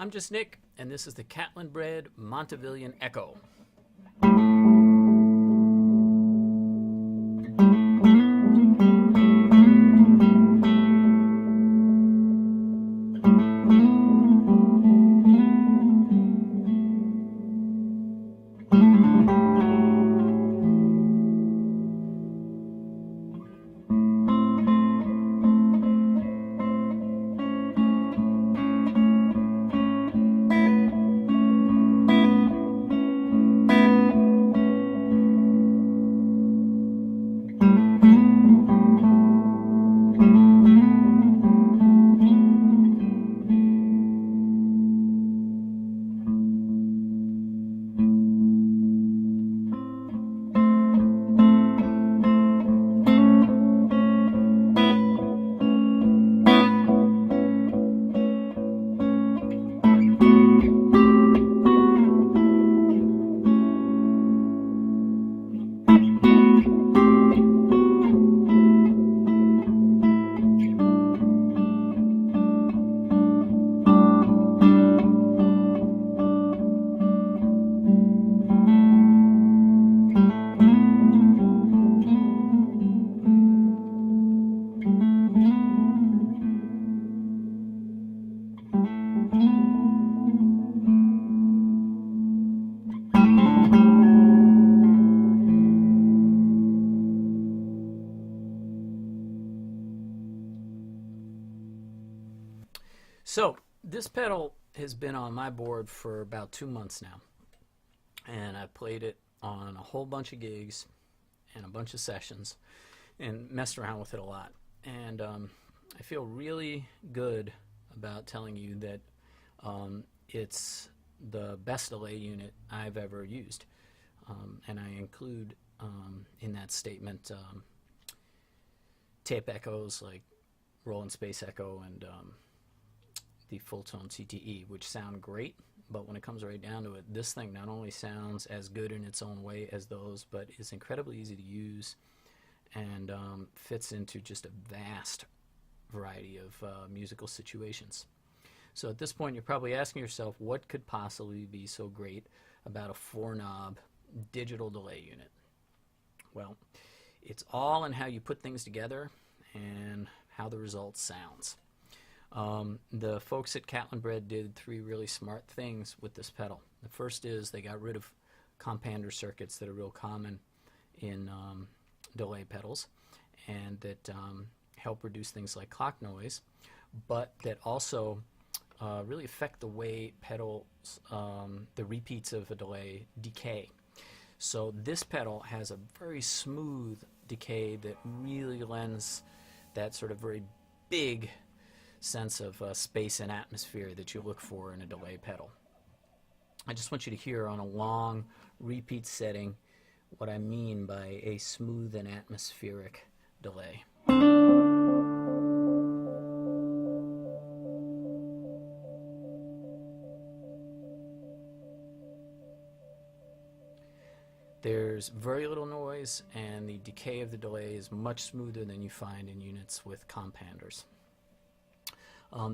I'm just Nick, and this is the Catalinbread Montavillian Echo. So this pedal has been on my board for about 2 months now, and I've played it on a whole bunch of gigs and a bunch of sessions and messed around with it a lot, and I feel really good about telling you that it's the best delay unit I've ever used, and I include in that statement tape echoes like Roland Space Echo and the full tone CTE, which sound great, but when it comes right down to it, this thing not only sounds as good in its own way as those, but is incredibly easy to use and fits into just a vast variety of musical situations. So at this point, you're probably asking yourself, what could possibly be so great about a 4-knob digital delay unit? Well, it's all in how you put things together and how the result sounds. The folks at Catalinbread did 3 really smart things with this pedal. The first is they got rid of compander circuits that are real common in delay pedals and that help reduce things like clock noise, but that also really affect the way pedals, the repeats of a delay, decay. So this pedal has a very smooth decay that really lends that sort of very big sense of space and atmosphere that you look for in a delay pedal. I just want you to hear on a long repeat setting what I mean by a smooth and atmospheric delay. There's very little noise, and the decay of the delay is much smoother than you find in units with companders.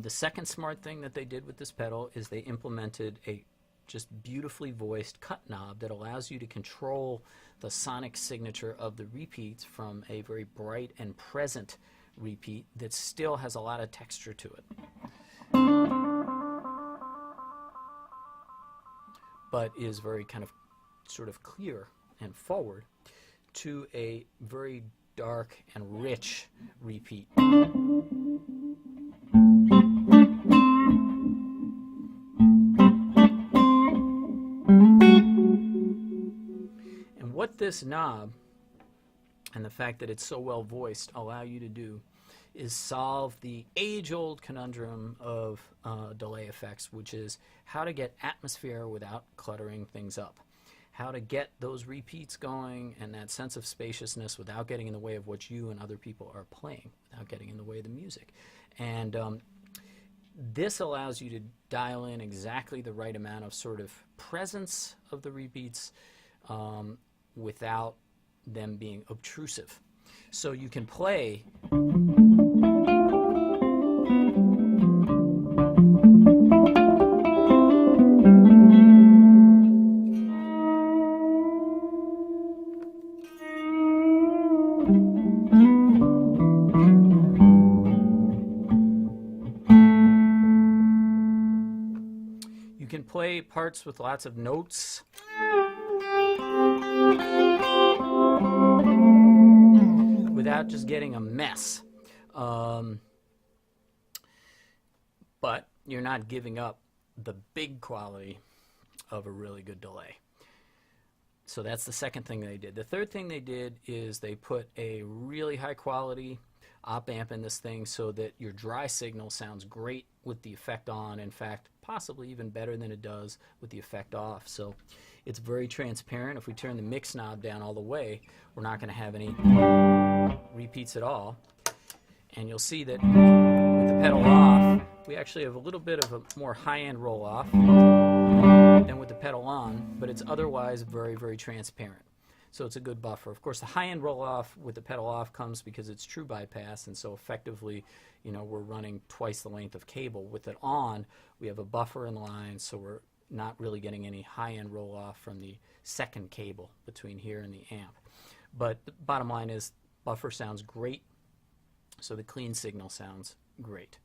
The second smart thing that they did with this pedal is they implemented a just beautifully voiced cut knob that allows you to control the sonic signature of the repeats from a very bright and present repeat that still has a lot of texture to it, but is very kind of sort of clear and forward, to a very dark and rich repeat. What this knob and the fact that it's so well voiced allow you to do is solve the age-old conundrum of delay effects, which is how to get atmosphere without cluttering things up, how to get those repeats going and that sense of spaciousness without getting in the way of what you and other people are playing, without getting in the way of the music. And this allows you to dial in exactly the right amount of sort of presence of the repeats without them being obtrusive. So you can play play parts with lots of notes. Without just getting a mess. But you're not giving up the big quality of a really good delay. So that's the second thing they did. The third thing they did is they put a really high quality op amp in this thing so that your dry signal sounds great with the effect on. In fact, possibly even better than it does with the effect off. So it's very transparent. If we turn the mix knob down all the way, we're not going to have any repeats at all. And you'll see that with the pedal off, we actually have a little bit of a more high-end roll-off than with the pedal on, but it's otherwise very, very transparent. So it's a good buffer. Of course, the high-end roll-off with the pedal off comes because it's true bypass, and so effectively, you know, we're running twice the length of cable. With it on, we have a buffer in line, so we're not really getting any high-end roll-off from the second cable between here and the amp. But the bottom line is, buffer sounds great, so the clean signal sounds great.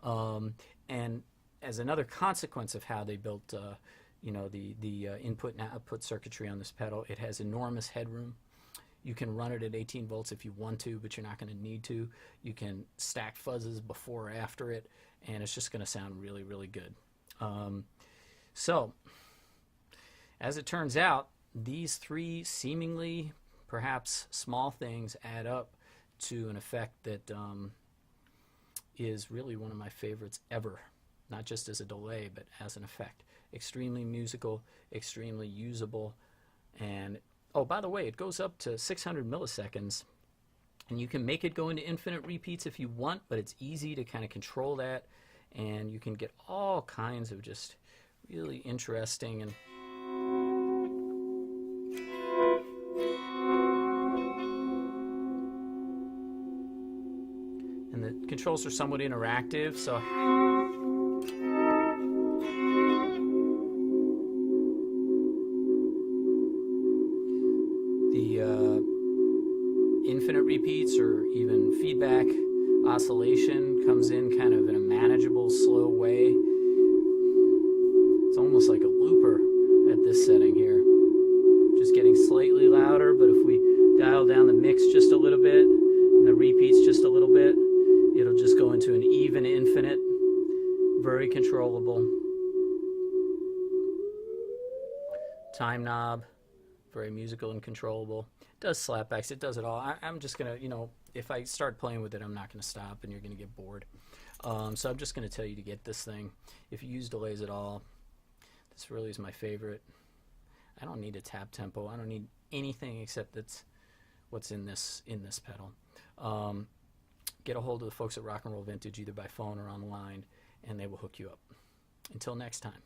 And as another consequence of how they built, you know, the input and output circuitry on this pedal, it has enormous headroom. You can run it at 18 volts if you want to, but you're not going to need to. You can stack fuzzes before or after it, and it's just going to sound really, really good. So, as it turns out, these three seemingly, perhaps small things add up to an effect that is really one of my favorites ever, not just as a delay, but as an effect. Extremely musical, extremely usable, and oh, by the way, it goes up to 600 milliseconds, and you can make it go into infinite repeats if you want, but it's easy to kind of control that, and you can get all kinds of just really interesting and the controls are somewhat interactive, so the infinite repeats or even feedback oscillation comes in kind of in a manageable, slow way. It's almost like a looper at this setting here. Just getting slightly louder, but if we dial down the mix just a little bit and the repeats just a little bit, it'll just go into an even infinite, very controllable. Time knob, very musical and controllable. It does slapbacks, it does it all. I'm just going to, you know, if I start playing with it, I'm not going to stop and you're going to get bored. So I'm just going to tell you to get this thing. If you use delays at all, this really is my favorite. I don't need a tap tempo. I don't need anything except that's what's in this pedal. Get a hold of the folks at Rock and Roll Vintage either by phone or online, and they will hook you up. Until next time.